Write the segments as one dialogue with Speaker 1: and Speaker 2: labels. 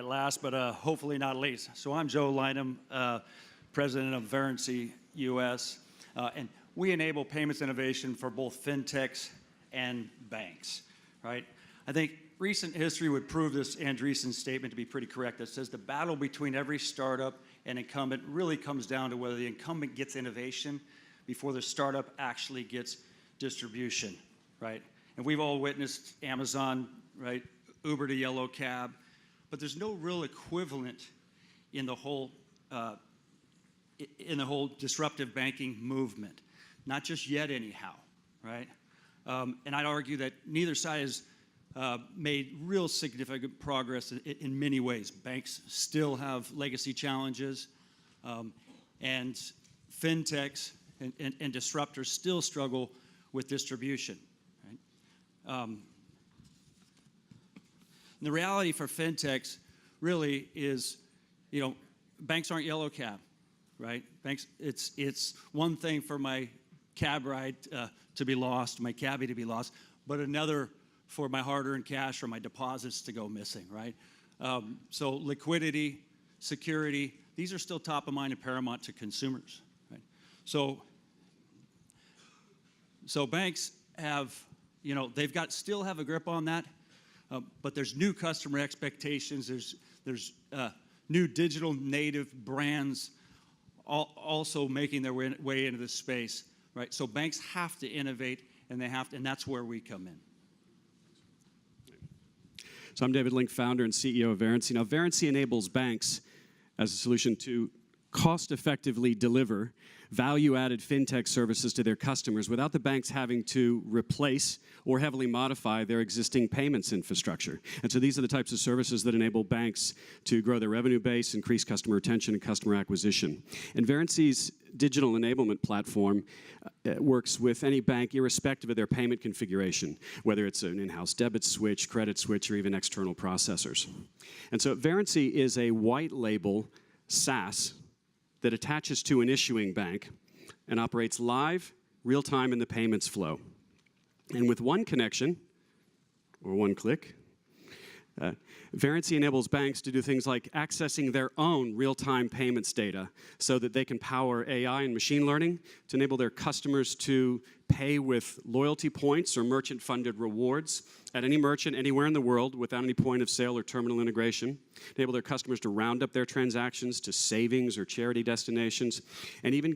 Speaker 1: last, but hopefully not least. So I'm Joe Lynham, president of Verrency US, and we enable payments innovation for both fintechs and banks, right? I think recent history would prove this Andreessen's statement to be pretty correct. That says the battle between every startup and incumbent really comes down to whether the incumbent gets innovation before the startup actually gets distribution, right? And we've all witnessed Amazon, right? Uber to yellow cab, but there's no real equivalent in the whole disruptive banking movement, not just yet anyhow, right? And I'd argue that neither side has made real significant progress in many ways. Banks still have legacy challenges, and fintechs and disruptors still struggle with distribution. Right? The reality for fintechs really is, you know, banks aren't yellow cab, right? Banks, it's one thing for my cab ride to be lost, my cabbie to be lost, but another for my hard-earned cash or my deposits to go missing, right? So liquidity, security, these are still top of mind and paramount to consumers, right? So banks have, you know, still have a grip on that, but there's new customer expectations. There's new digital native brands also making their way into this space, right? So banks have to innovate, and and that's where we come in.
Speaker 2: So I'm David Link, founder and CEO of Verrency. Now, Verrency enables banks as a solution to cost-effectively deliver value-added fintech services to their customers without the banks having to replace or heavily modify their existing payments infrastructure. And so these are the types of services that enable banks to grow their revenue base, increase customer retention, and customer acquisition. And Verrency's digital enablement platform works with any bank irrespective of their payment configuration, whether it's an in-house debit switch, credit switch, or even external processors. And so Verrency is a white label SaaS that attaches to an issuing bank and operates live, real-time in the payments flow. And with one connection, or one click, Verrency enables banks to do things like accessing their own real-time payments data so that they can power AI and machine learning to enable their customers to pay with loyalty points or merchant-funded rewards at any merchant anywhere in the world without any point of sale or terminal integration, enable their customers to round up their transactions to savings or charity destinations, and even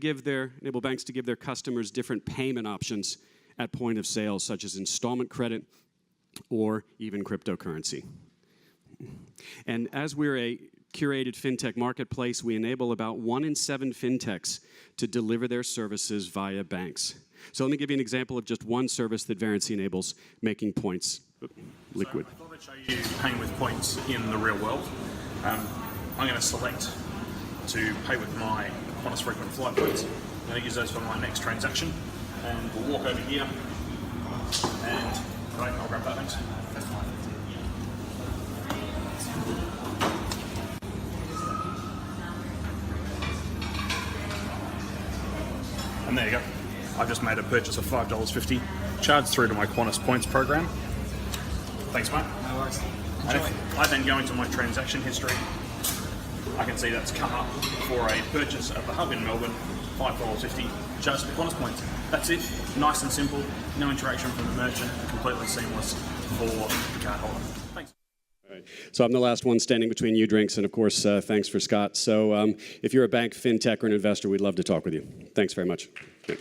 Speaker 2: enable banks to give their customers different payment options at point of sale, such as installment credit or even cryptocurrency. And as we're a curated fintech marketplace, we enable about 1 in 7 fintechs to deliver their services via banks. So let me give you an example of just one service that Verrency enables, making points liquid.
Speaker 3: So I thought I'd show you paying with points in the real world. I'm going to select to pay with my Qantas frequent flight points. I'm going to use those for my next transaction. And we'll walk over here and I'll grab that, thanks. And there you go. I've just made a purchase of $5.50, charged through to my Qantas points program. Thanks, mate.
Speaker 4: No worries.
Speaker 3: And if I then go into my transaction history, I can see that's come up for a purchase at the hub in Melbourne, $5.50, charged to the Qantas points. That's it. Nice and simple. No interaction from the merchant. Completely seamless for the card holder. Thanks.
Speaker 2: So I'm the last one standing between you drinks, and of course, thanks for Scott. So if you're a bank, fintech, or an investor, we'd love to talk with you. Thanks very much. Good.